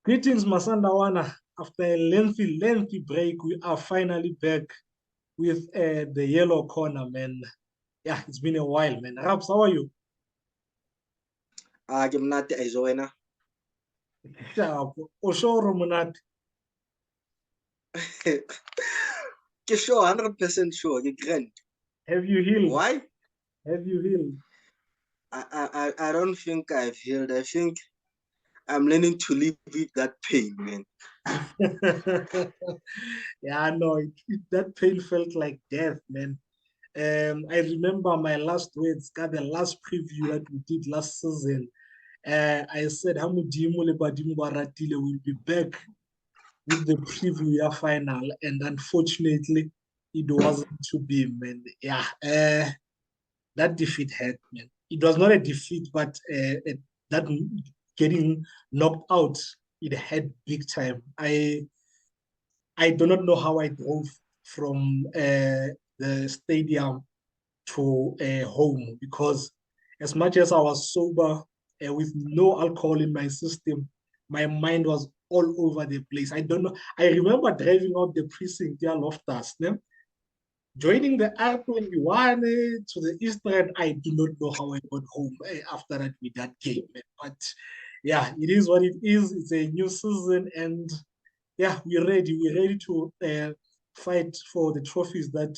Greetings, Masandawana. After a lengthy break, we are finally back with the yellow corner, man. Yeah, it's been a while, man. Raps, how are you? Ke mnate aizo wena. Sharp. Oshoro Munat. Ke sure 100% sure ke grand. Have you healed? Why? Have you healed? I don't think I've healed. I think I'm learning to live with that pain, man. Yeah, no, that pain felt like death, man. I remember my last words, the last preview that we did last season. I said, Hamudimo le Badimo Baratile will be back with the preview year final, and unfortunately, it wasn't to be, man. Yeah, that defeat hurt, man. It was not a defeat, but that getting knocked out, it hurt big time. I do not know how I drove from the stadium to home because as much as I was sober with no alcohol in my system, my mind was all over the place. I don't know. I remember driving out the precinct there, Loftus, joining the R21 to the Eastern. I do not know how I got home after that with that game. But yeah, it is what it is. It's a new season, and yeah, we're ready. We're ready to fight for the trophies that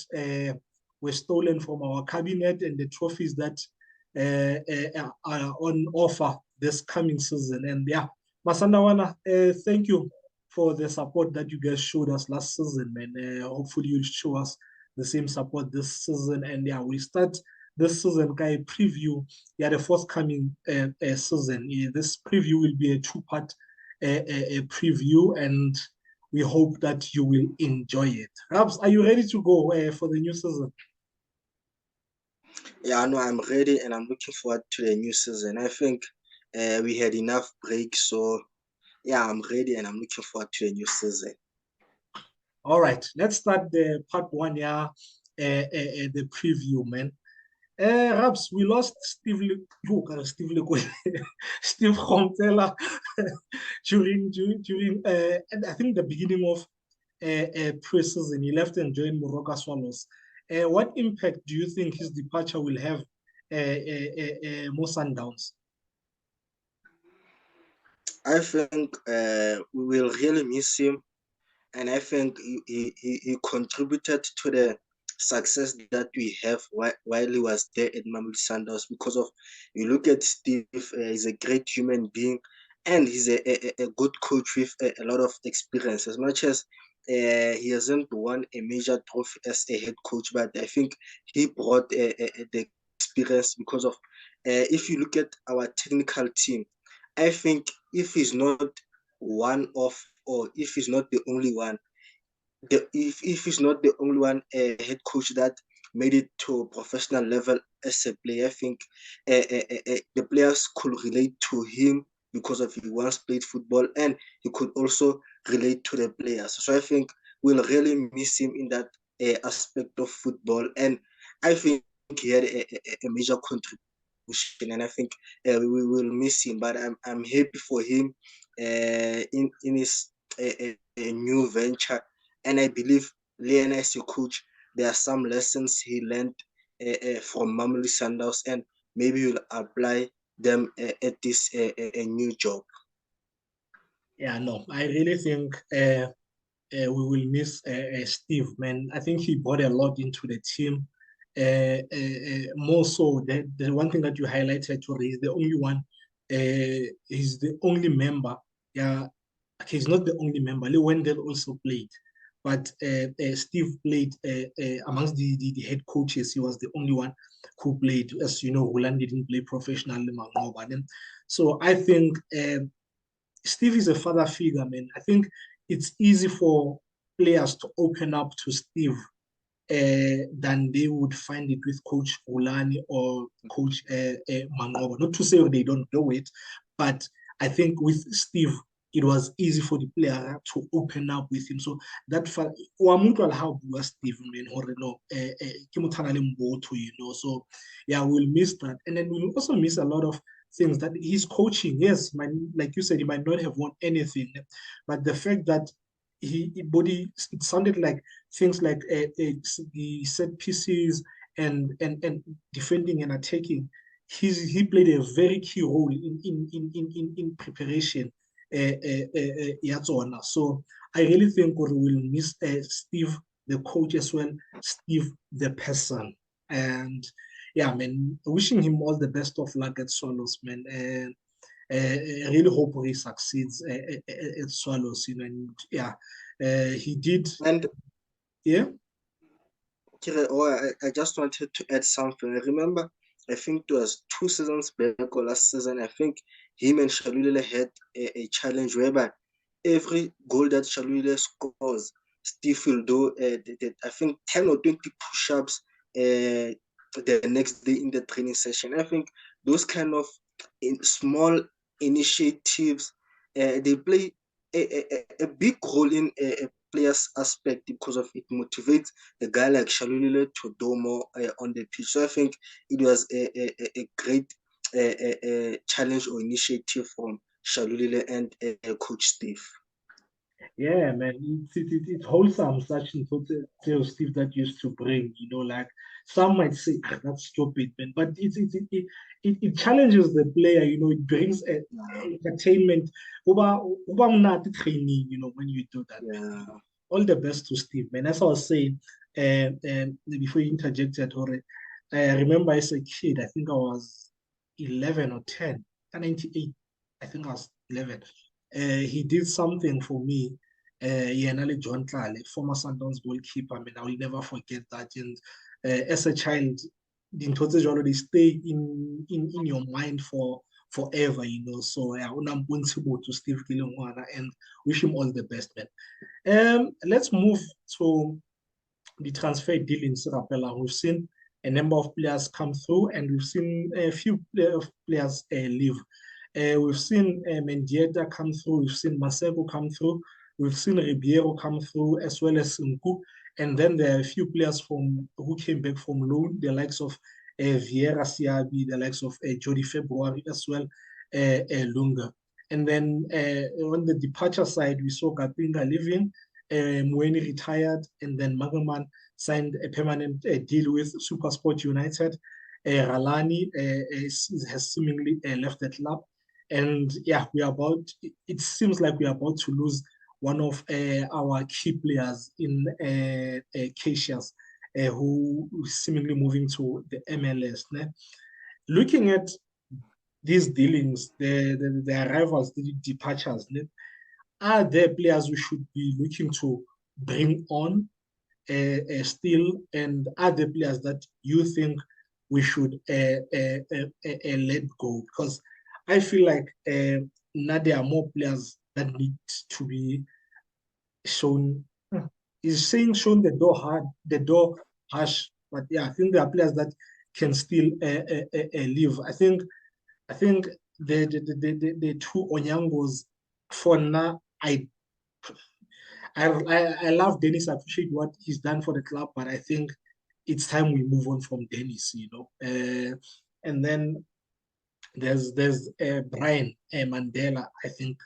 were stolen from our cabinet and the trophies that are on offer this coming season. And yeah, Masandawana, thank you for the support that you guys showed us last season, man. Hopefully, you'll show us the same support this season. And yeah, we start this season guy preview. Yeah, the forthcoming season. Yeah, this preview will be a two-part a preview, and we hope that you will enjoy it. Rabs, are you ready to go for the new season? Yeah, no, I'm ready and I'm looking forward to the new season. I think we had enough break, so yeah, I'm ready and I'm looking forward to the new season. All right, let's start the part one, yeah, the preview, man. Rabs, we lost Steve Steve Steve Komtela during I think the beginning of pre-season. He left and joined Moroka Swallows. What impact do you think his departure will have more Sundowns? I think we will really miss him, and I think he contributed to the success that we have while he was there at Mamelodi Sundowns. Because of, you look at Steve, he's a great human being, and he's a good coach with a lot of experience. As much as he hasn't won a major trophy as a head coach, but I think he brought the experience. Because of, if you look at our technical team, I think if he's not one of, or if he's not the only one, if he's not the only one head coach that made it to a professional level as a player, I think the players could relate to him because of he once played football, and he could also relate to the players. So I think we'll really miss him in that aspect of football, and I think he had a major contribution, and I think we will miss him. But I'm happy for him in his a new venture, and I believe Leon as a coach, there are some lessons he learned from Mamelodi Sundowns, and maybe he'll apply them at this a new job. Yeah, no, I really think we will miss Steve, man. I think he brought a lot into the team. More so, the one thing that you highlighted, Tori, is the only one. He's the only member. Yeah, okay, he's not the only member. Lee Wendell also played, but Steve played amongst the head coaches. He was the only one who played. As you know, Roland didn't play professionally, so I think Steve is a father figure, man. I think it's easy for players to open up to Steve than they would find it with Coach Ulani or Coach Mangoba. Not to say they don't do it, but I think with Steve, it was easy for the player to open up with him. So that how was Steve, man, or no, you know. So yeah, we'll miss that, and then we'll also miss a lot of things that he's coaching. Yes, like you said, he might not have won anything, but the fact that it sounded like things like the set pieces and defending and attacking. He played a very key role in preparation. So I really think we will miss Steve, the coach, as well, Steve, the person. And yeah, man, wishing him all the best of luck at Swallows, man. And I really hope he succeeds at Swallows, And yeah, he did. And Yeah. I just wanted to add something. I remember, I think it was 2 seasons back or last season, I think him and Shalulile had a challenge whereby every goal that Shalulile scores, Steve will do, I think, 10 or 20 push-ups the next day in the training session. I think those kind of small initiatives, they play a big role in a player's aspect because of it motivates a guy like Shalulile to do more on the pitch. So I think it was a great challenge or initiative from Shalulile and Coach Steve. Yeah, man, it's wholesome such and tales Steve that used to bring. Like some might say, that's stupid, man, but it challenges the player. It brings entertainment. Uba training. When you do that, man. Yeah. All the best to Steve, man. As I was saying, before you interjected, I remember as a kid, I think I was 11 or 10, 98. I think I was 11. He did something for me. Yenale John Tlale, former Sundowns goalkeeper. I mean, I will never forget that. And as a child, the already stay in your mind for forever. So yeah, to Steve Gilongwana and wish him all the best, man. Let's move to the transfer dealings, Rapelang. We've seen a number of players come through, and we've seen a few players leave. We've seen Mendieta come through, we've seen Maseko come through, we've seen Ribeiro come through, as well as Nku. And then there are a few players who came back from loan, the likes of Vieira Siabi, the likes of Jody February, as well, Lunga. And then on the departure side, we saw Kapinga leaving, Mweni retired, and then Magelman signed a permanent deal with Supersport United. Ralani has seemingly left the club. And yeah, it seems like we are about to lose one of our key players in Caxias, who is seemingly moving to the MLS. Né? Looking at these dealings, the arrivals, the departures, né? Are there players we should be looking to bring on still, and are there players that you think we should let go? Because I feel like now there are more players that need to be shown. Is saying shown the door harsh, but yeah, I think there are players that can still leave. I think the two Onyangos for now. I love Dennis. I appreciate what he's done for the club, but I think it's time we move on from Dennis. And then there's Brian Mandela. I think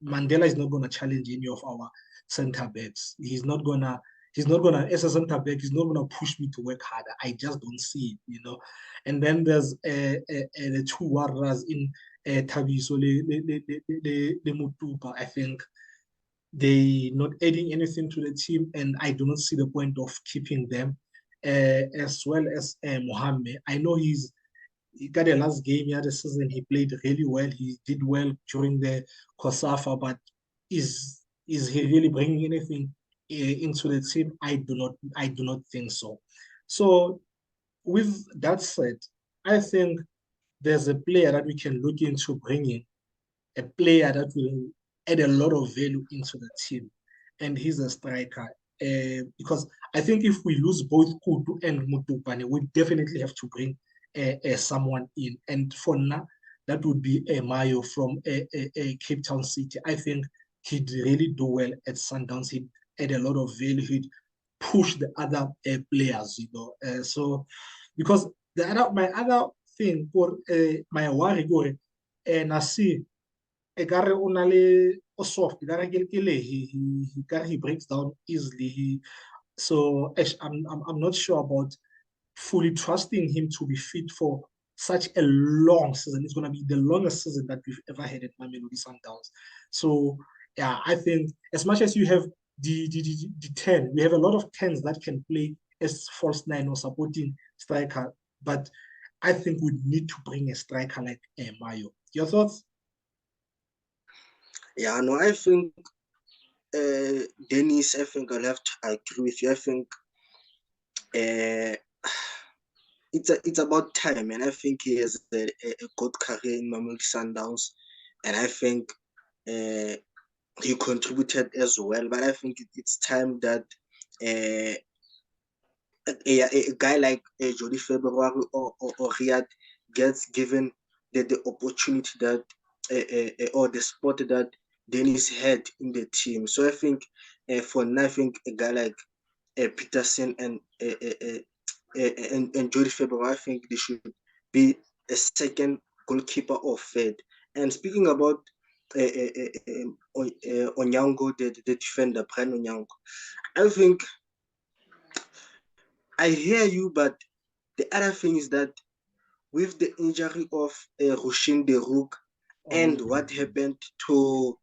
Mandela is not going to challenge any of our center backs. He's not gonna as a center back. He's not gonna push me to work harder. I just don't see it. And then there's the two warriors in Thabiso le Mutupa. I think they not adding anything to the team, and I do not see the point of keeping them. As well as Mohammed. I know he got a last game here the season. He played really well. He did well during the Kosafa, but is he really bringing anything into the team? I do not think so. So with that said, I think there's a player that we can look into bringing, a player that will add a lot of value into the team, and he's a striker. Because I think if we lose both Kutu and Mutupane, we definitely have to bring someone in. And for now, that would be a Mayo from Cape Town City. I think he'd really do well at Sundowns. He'd add a lot of value. He'd push the other players. So because my other thing for my worry gore Nasi ekare o na le o soft ekare he breaks down easily. So I'm not sure about fully trusting him to be fit for such a long season. It's going to be the longest season that we've ever had at Mamelodi Sundowns. So yeah, I think as much as you have the 10, we have a lot of 10s that can play as false nine or supporting striker. But I think we need to bring a striker like Mayo. Your thoughts? Yeah, no, I think Dennis, I think I'll have to agree with you. I think it's about time, and I think he has a good career in Mamelodi Sundowns, and I think he contributed as well. But I think it's time that a guy like Jody February or Riyad gets given the opportunity that or the spot that Dennis had in the team. So I think for now, I think a guy like Peterson and Jody February, I think they should be a second goalkeeper or third. And speaking about Onyango, the defender, Brian Onyango, I think I hear you, but the other thing is that with the injury of Rushin De Rook and what happened to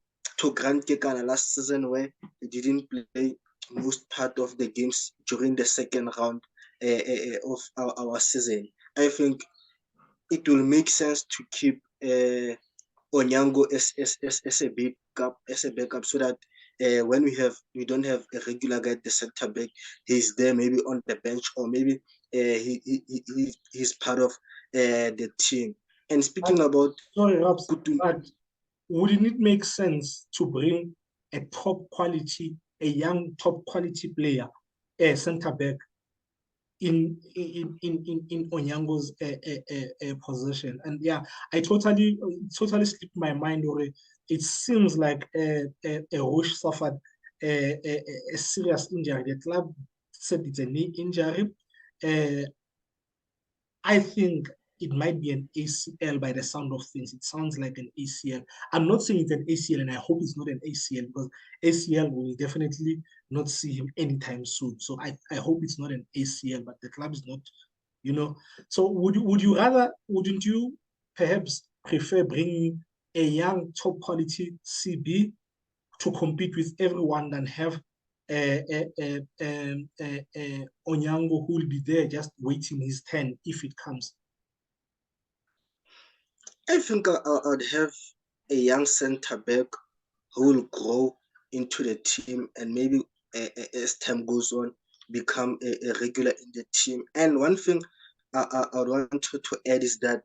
Grant Kekana last season, where he didn't play most part of the games during the second round of our season, I think it will make sense to keep Onyango as a backup so that when we don't have a regular guy at the center back, he's there maybe on the bench or maybe he's part of the team. And speaking about Sorry, Raps, Kutum, but wouldn't it make sense to bring a young top quality player, a center back in Onyango's position? And yeah, I totally slipped my mind. Or it seems like Roche suffered a serious injury. The club said it's a knee injury. I think it might be an ACL by the sound of things. It sounds like an ACL. I'm not saying it's an ACL, and I hope it's not an ACL because ACL will definitely not see him anytime soon. So I hope it's not an ACL, but the club is not, you know. So wouldn't you perhaps prefer bringing a young top quality CB to compete with everyone than have Onyango who will be there just waiting his turn if it comes? I think I'd have a young center back who will grow into the team and maybe as time goes on become a regular in the team. And one thing I want to add is that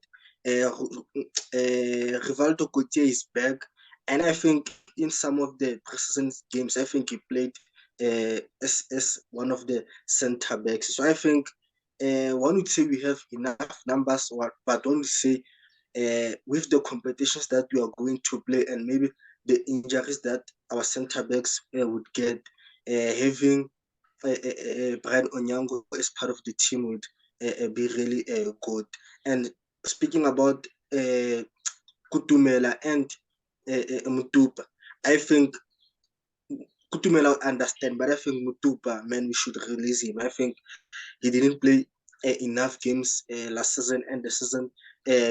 Rivaldo Gauthier is back, and I think in some of the preseason games, I think he played as one of the center backs. So I think one would say we have enough numbers, but don't say with the competitions that we are going to play and maybe the injuries that our center backs would get, having Brian Onyango as part of the team would be really good. And speaking about Kutumela and Mutupa, I think Kutumela will understand, but I think Mutupa, man, we should release him. I think he didn't play enough games last season and the season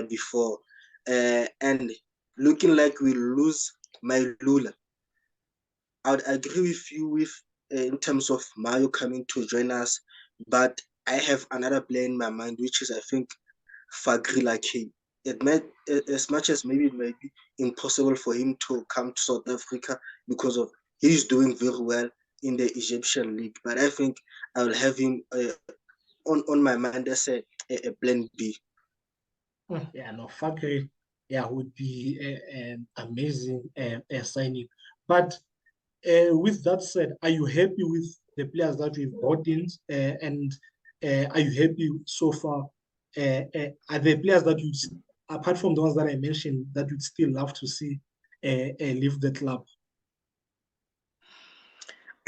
before. And looking like we lose Mailula, I would agree with you with in terms of Mario coming to join us, but I have another player in my mind, which is I think Fagri Lake. It might, as much as maybe it might be impossible for him to come to South Africa because of he's doing very well in the Egyptian league, but I think I will have him on my mind as a plan B. Yeah, no, Fakri, yeah, would be an amazing signing. But with that said, are you happy with the players that we've brought in? And are you happy so far? Are the players that you, apart from the ones that I mentioned, that you'd still love to see leave the club?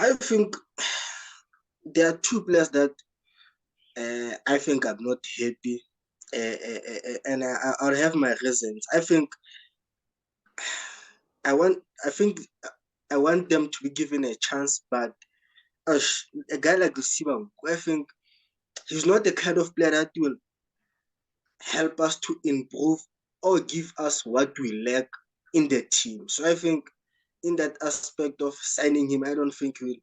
I think there are two players that I think I'm not happy and I'll have my reasons. I think I want them to be given a chance, but a guy like Luciba, I think he's not the kind of player that will help us to improve or give us what we lack in the team. So I think in that aspect of signing him, I don't think he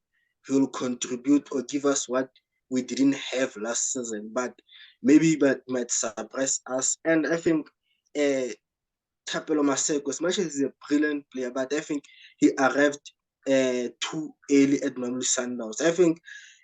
will contribute or give us what we didn't have last season, but maybe that might surprise us. And I think uh, Thapelo Maseko, as much as he's a brilliant player, but I think he arrived too early at Mamelodi Sundowns. I think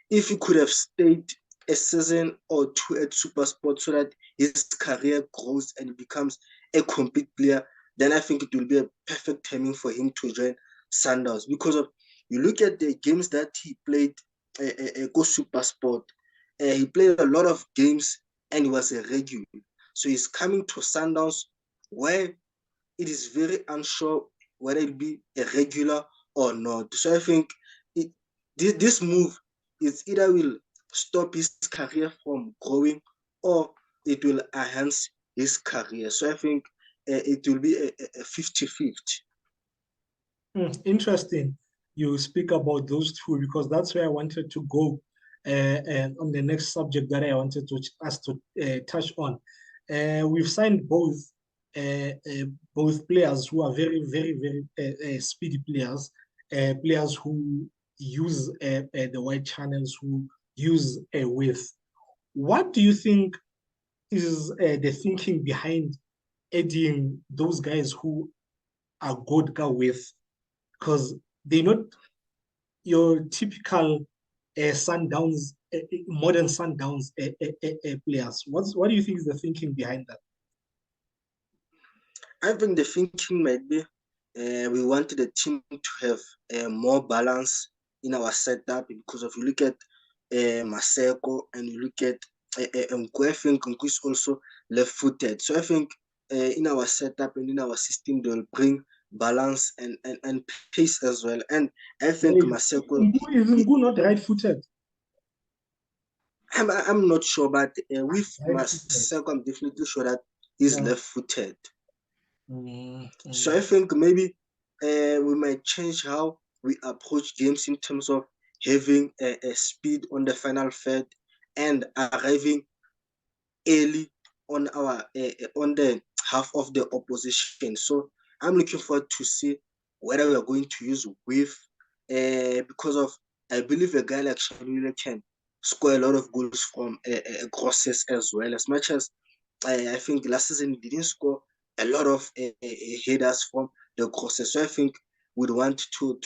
if he could have stayed a season or two at Supersport so that his career grows and he becomes a complete player, then I think it will be a perfect timing for him to join Sundowns. Because of you look at the games that he played, go Supersport, he played a lot of games and he was a regular. So he's coming to Sundowns where it is very unsure whether it'll be a regular or not. So I think it, this move is either will stop his career from growing or it will enhance his career. So I think it will be a 50-50. Interesting. You speak about those two because that's where I wanted to go on the next subject that I wanted to us to touch on. We've signed both players who are very, very, very speedy players, players who use the wide channels, who use a width. What do you think is the thinking behind adding those guys who are good with? Because they're not your typical Sundowns, modern Sundowns players. What do you think is the thinking behind that? I think the thinking might be we wanted the team to have more balance in our setup because if you look at Maseko and you look at Nku, I think Nku is also left-footed. So I think in our setup and in our system, they'll bring balance and pace as well. And I think Wait, Maseko, Is Ngu not right-footed? I'm not sure, but with Right-footed. Maseko, I'm definitely sure that he's Yeah. left-footed. So I Mm. think maybe we might change how we approach games in terms of having a speed on the final third and arriving early on the half of the opposition. So I'm looking forward to see whether we are going to use with because of I believe a guy like Shalula can score a lot of goals from crosses as well. As much as I think last season he didn't score a lot of headers from the crosses, so I think we'd want to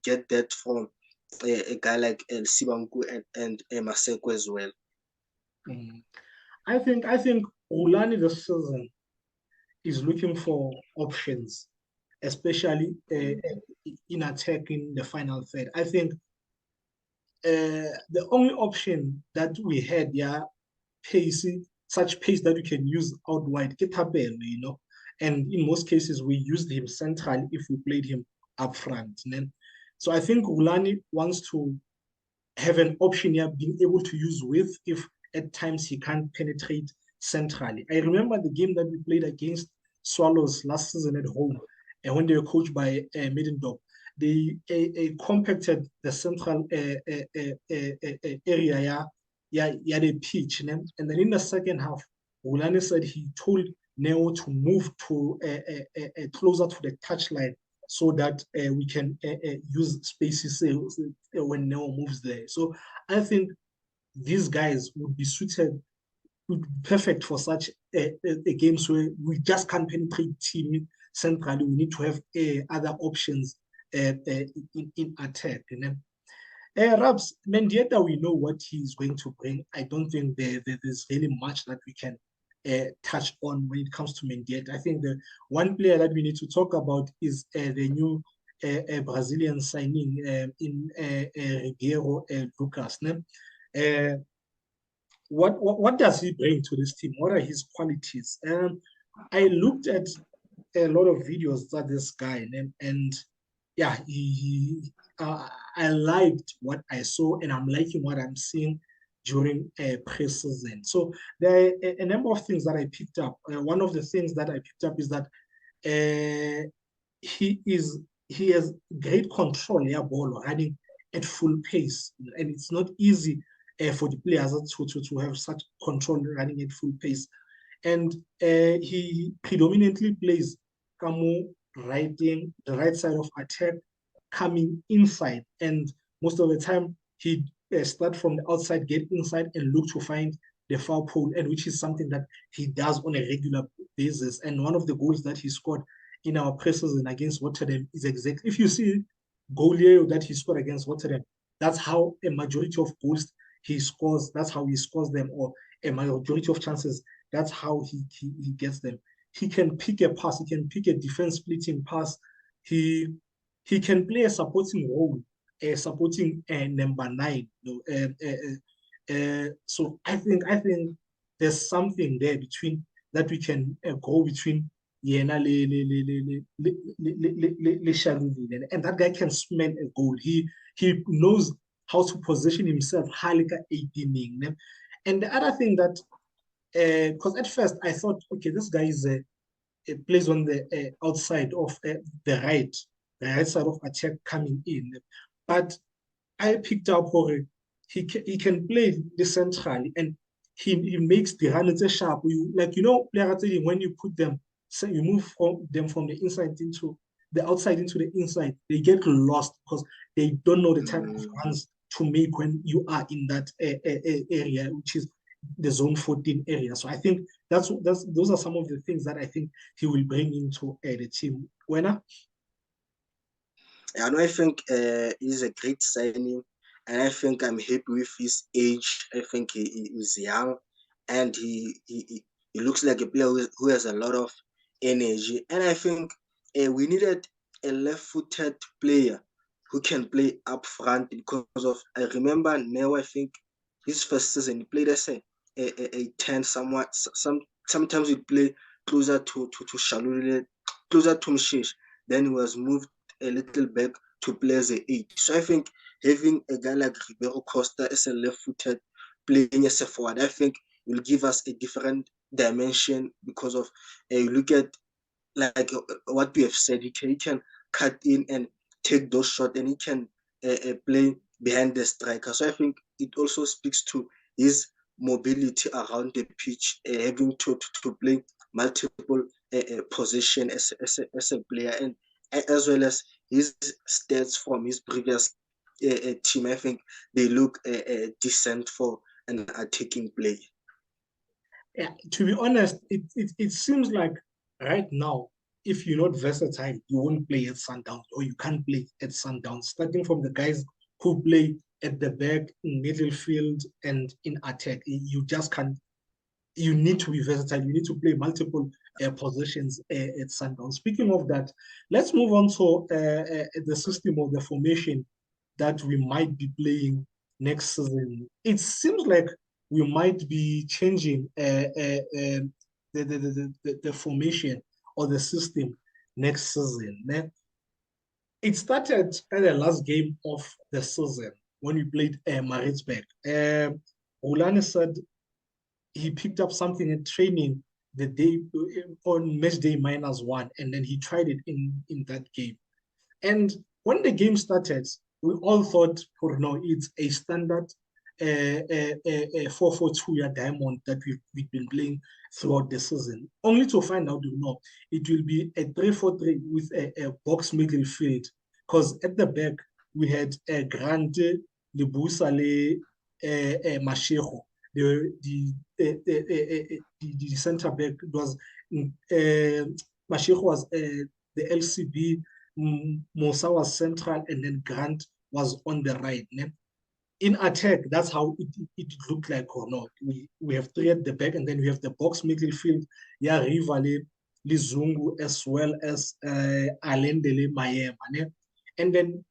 get that from a guy like El Sibangu and Maseko as well. Mm. I think Rulani this season is looking for options, especially in attacking the final third. I think the only option that we had, yeah, pace, such pace that we can use out wide, and in most cases we used him centrally if we played him up front. So I think Rulani wants to have an option here, being able to use width if at times he can't penetrate centrally. I remember the game that we played against Swallows last season at home, and when they were coached by Middendorp, they compacted the central area, yeah, the pitch. And then in the second half, Wulani said he told Neo to move to closer to the touchline so that we can use spaces when Neo moves there. So I think these guys would be suited, would be perfect for such games where we just can't penetrate team centrally. We need to have other options in attack. Rabs, Mendieta, we know what he's going to bring. I don't think there's really much that we can touch on when it comes to Mendieta. I think the one player that we need to talk about is the new Brazilian signing in Ribeiro Lucas. What does he bring to this team? What are his qualities? I looked at a lot of videos that this guy and yeah, I liked what I saw and I'm liking what I'm seeing. during pre-season. So there are a number of things that I picked up. One of the things that I picked up is that uh, he is he has great control, yeah, ball running at full pace, and it's not easy for the players to have such control running at full pace. And he predominantly plays Kamo riding the right side of attack, coming inside, and most of the time he start from the outside, get inside, and look to find the foul pole, and which is something that he does on a regular basis. And one of the goals that he scored in our preseason against Rotterdam is exactly, if you see goal that he scored against Rotterdam, that's how a majority of goals he scores, that's how he scores them, or a majority of chances, that's how he gets them. He can pick a pass, he can pick a defense splitting pass, he he can play a supporting role, a supporting number nine. So I think there's something there between that we can go between Yena and that guy can smell a goal. He knows how to position himself. Halika 18. And the other thing that because at first I thought, okay, this guy is plays on the outside of the right side of attack coming in. But I picked up he can play the central and he makes the runs sharp. Players when you put them, so you move them from the inside into the outside into the inside, they get lost because they don't know the type of runs to make when you are in that area, which is the zone 14 area. So I think that's those are some of the things that I think he will bring into the team. Winner? I think he's a great signing, and I think I'm happy with his age. I think he is young, and he looks like a player who has a lot of energy. And I think we needed a left-footed player who can play up front because of, I remember now, I think his first season he played as a 10 somewhat. Sometimes he play closer to Shalule, closer to Mshish. Then he was moved a little back to play as a 8. So I think having a guy like Ribeiro Costa as a left-footed playing as a forward, I think will give us a different dimension because of you look at like what we have said, he can cut in and take those shots, and he can play behind the striker. So I think it also speaks to his mobility around the pitch, having to play multiple position as a player, and as well as his stats from his previous team. I think they look decent for an attacking player. Yeah, to be honest, it seems like right now, if you're not versatile, you won't play at Sundowns or you can't play at Sundowns. Starting from the guys who play at the back, in middle field, and in attack, you just can't. You need to be versatile. You need to play multiple positions at Sundowns. Speaking of that, let's move on to the system or the formation that we might be playing next season. It seems like we might be changing the formation or the system next season. It started at the last game of the season when we played Maritzburg. Rolani said he picked up something in training the day on match day -1, and then he tried it in that game. And when the game started, we all thought, oh no, it's a standard 4-4-2 diamond that we've been playing throughout the season. Only to find out, no, it will be a 3-4-3 with a box middle field. Because at the back, we had Grant, Libusa, Mashego. The center back was Mashego was the LCB, Musa was central, and then Grant was on the right. In attack, that's how it looked like or not. We have three at the back, and then we have the box middle field, yeah, Rivale, Lizungu, as well as Alendele Mayema. And then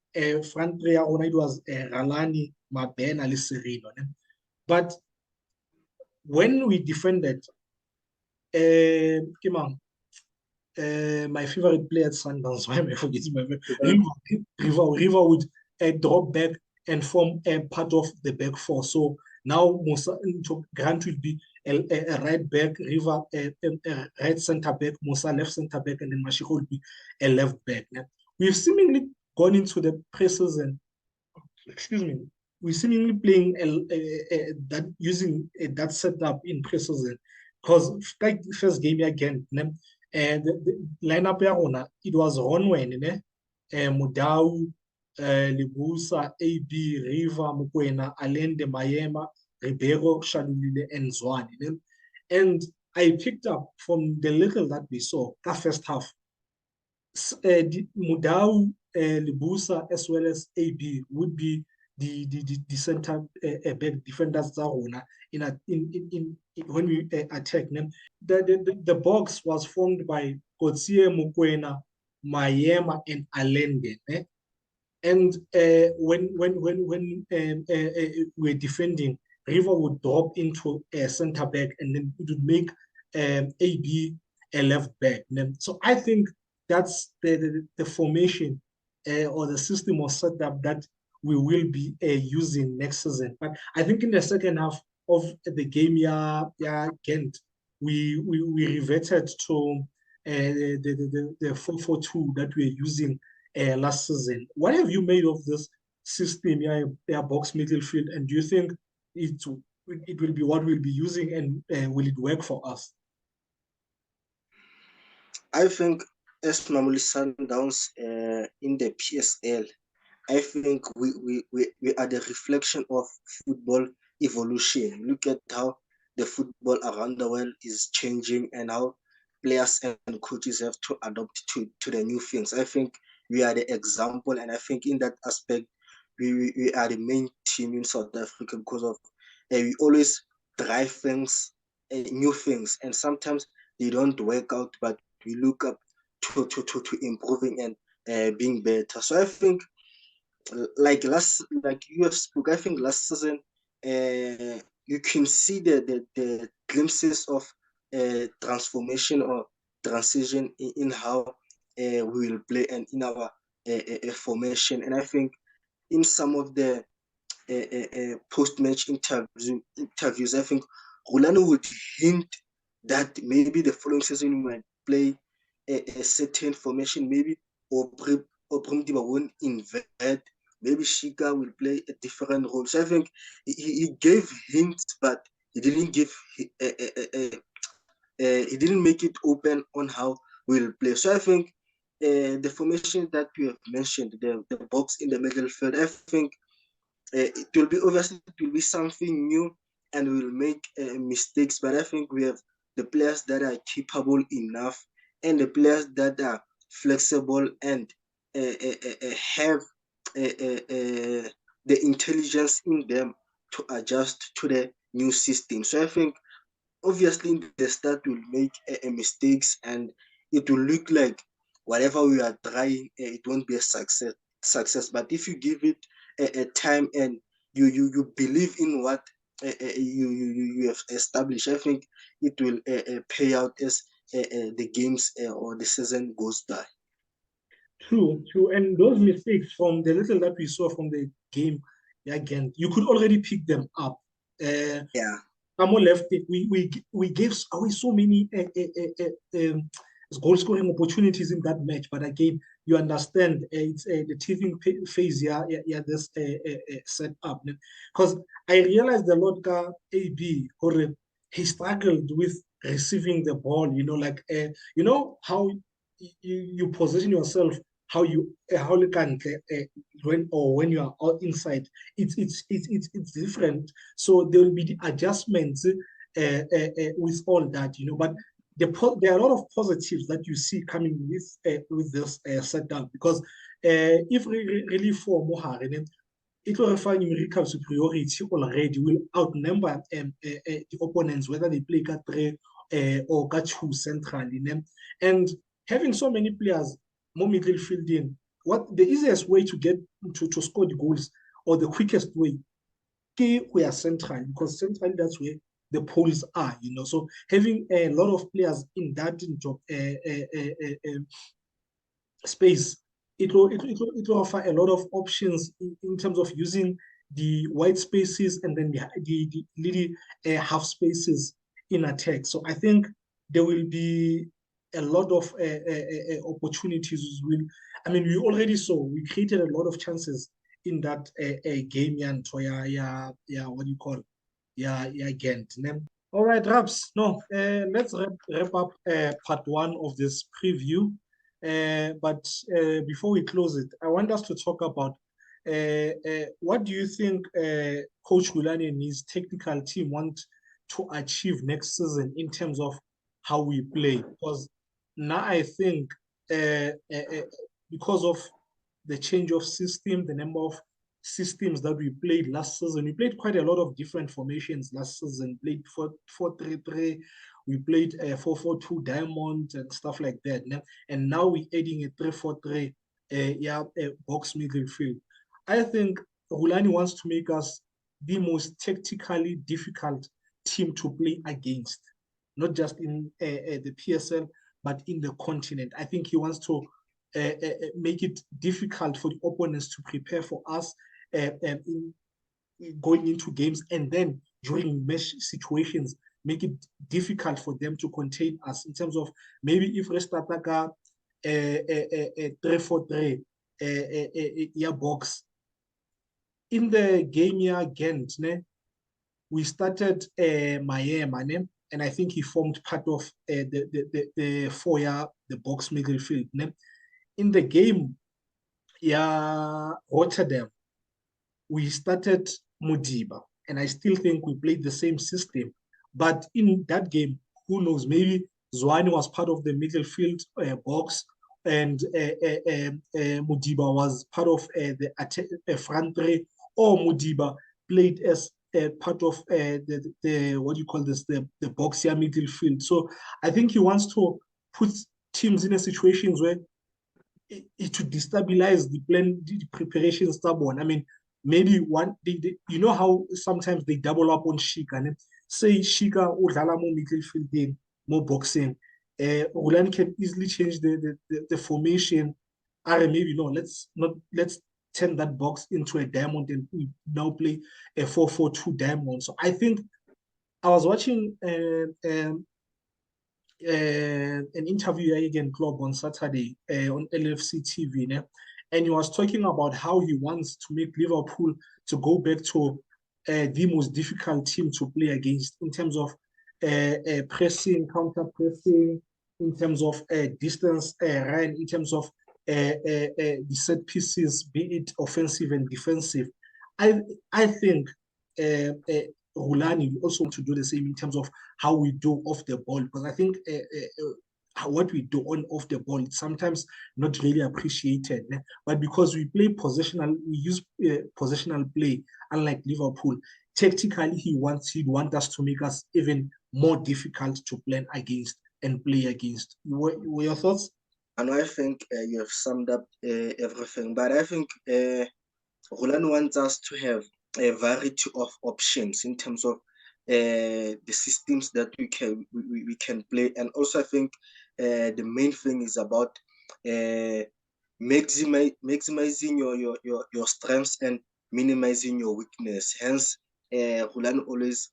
front three, it was Ralani, Mabena, Serino. But when we defended, my favorite player at Sundowns, why am I forgetting my favorite? River would drop back and form a part of the back four. So Now Musa Grant will be a right back, River a right centre back, Musa left centre back, and then Mashiko will be a left back. Yeah? We've seemingly gone into the preseason, excuse me, we're seemingly playing that using that setup in preseason because like first game again, and the lineup ya rona, it was Ronwen, Mudau, Libusa, AB, Riva, Mukwena, Allende, Mayema, Ribeiro, Shalulile, and Zwane. And I picked up from the little that we saw, that first half, Mudau, Libusa, as well as AB would be the center back defenders in when we attack them. The box was formed by Kotsie Mukwena, Mayema, and Allende. And when we're defending, River would drop into a center back, and then it would make AB a left back. So I think that's the formation or the system or setup that we will be using next season. But I think in the second half of the game, Ghent, we reverted to the 4-4-2 that we are using last season. What have you made of this system, box midfield, and do you think it will be what we'll be using, and will it work for us? I think as Mamelodi Sundowns in the PSL, I think we are the reflection of football evolution. Look at how the football around the world is changing and how players and coaches have to adapt to the new things. I think we are the example, and I think in that aspect, we are the main team in South Africa because of we always drive things, new things, and sometimes they don't work out, but we look up to improving and being better. So I think like you have spoke, I think last season you can see the glimpses of transformation or transition in how we will play and in our formation. And I think in some of the post-match interviews, I think Rolando would hint that maybe the following season we might play a certain formation, maybe Obrimdiba won't invert, maybe Shika will play a different role. So I think he gave hints, but he didn't give he didn't make it open on how we'll play. So I think the formation that you have mentioned, the box in the middle field, I think it will be obviously it will be something new and we'll make mistakes, but I think we have the players that are capable enough and the players that are flexible and have the intelligence in them to adjust to the new system. So I think obviously in the start we'll make mistakes and it will look like whatever we are trying, it won't be a success. But if you give it a time and you believe in what you have established, I think it will pay out as the games or the season goes by. True, true. And those mistakes from the little that we saw from the game, again, you could already pick them up. Yeah. Samo left it. We gave away so many goal scoring opportunities in that match. But again, you understand it's the teething phase. This set up because I realized the Lodka AB, he struggled with receiving the ball. Like how you position yourself, how you when you are out inside, it's different. So there will be the adjustments with all that, but there are a lot of positives that you see coming with this setup because if really for Mohare, it will find numerical superiority already, will outnumber the opponents, whether they play K3 or K2 centrally. And having so many players, more midfield in, what the easiest way to get to score the goals or the quickest way, we are central because central that's where the poles are, So having a lot of players in that space, it will offer a lot of options in terms of using the white spaces and then the little half spaces in attack. So I think there will be a lot of opportunities. I mean, we already saw we created a lot of chances in that game. Yeah, what do you call? Yeah, Ghent. All right, Raps. No, let's wrap up part one of this preview. But before we close it, I want us to talk about what do you think Coach Gulani and his technical team want to achieve next season in terms of how we play? Because now I think because of the change of system, the number of systems that we played last season, we played quite a lot of different formations last season. Played 4-3-3, we played 4-4-2 diamond and stuff like that. And now we're adding a 3-4-3 box midfield. I think Rulani wants to make us the most tactically difficult team to play against, not just in the PSL, but in the continent. I think he wants to make it difficult for the opponents to prepare for us in going into games, and then during match situations, make it difficult for them to contain us in terms of maybe if Restataka 3-4-3 box in the game here again, we started Miami, and I think he formed part of the four-year, the box midfield. In the game, Rotterdam, we started Modiba, and I still think we played the same system. But in that game, who knows, maybe Zwane was part of the midfield box, and Modiba was part of the front three, or Modiba played as part of the what do you call this, the box here midfield. So I think he wants to put teams in a situations where it would destabilize the plan, the preparation stubborn. I mean, maybe one, you know how sometimes they double up on Shika. Say Shika udlala more midfield, more boxing. Roland can easily change the formation. Maybe no, let's turn that box into a diamond and we now play a 4-4-2 diamond. So I think I was watching an interview again club on Saturday on LFC TV, and he was talking about how he wants to make Liverpool to go back to the most difficult team to play against in terms of pressing, counter pressing, in terms of distance run, in terms of the set pieces, be it offensive and defensive. I think Rulani also want to do the same in terms of how we do off the ball, because I think what we do on off the ball is sometimes not really appreciated. But because we play positional, we use positional play, unlike Liverpool. Tactically, he'd want us to make us even more difficult to plan against and play against. Were your thoughts? And I think you have summed up everything. But I think Roland wants us to have a variety of options in terms of the systems that we can play. And also I think the main thing is about maximizing your strengths and minimizing your weakness. Hence, Roland always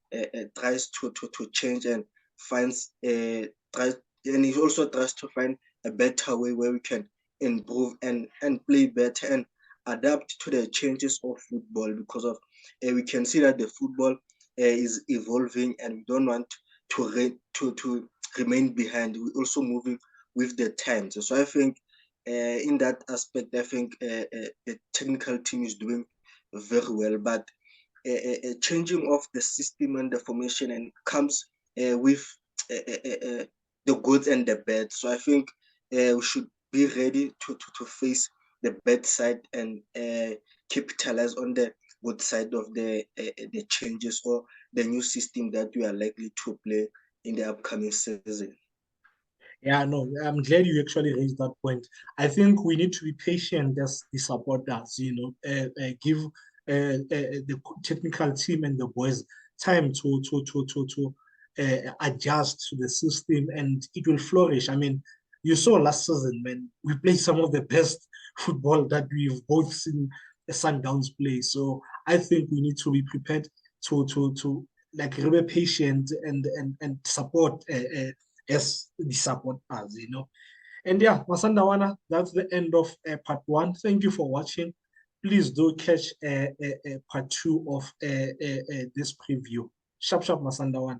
tries to change and finds and he also tries to find a better way where we can improve and play better and adapt to the changes of football, because of we can see that the football is evolving and we don't want to remain behind. We're also moving with the times. So I think in that aspect, I think the technical team is doing very well. But changing of the system and the formation and comes with the good and the bad. So I think we should be ready to face the bad side and capitalize on the good side of the changes or the new system that we are likely to play in the upcoming season. Yeah, no, I'm glad you actually raised that point. I think we need to be patient as the supporters, give the technical team and the boys time to adjust to the system, and it will flourish. I mean, you saw last season, man, we played some of the best football that we've both seen the Sundowns play. So I think we need to be prepared to like be patient and support as the support us, you know. And yeah, Masandawana, that's the end of part one. Thank you for watching. Please do catch part two of this preview. Sharp, sharp, Masandawana.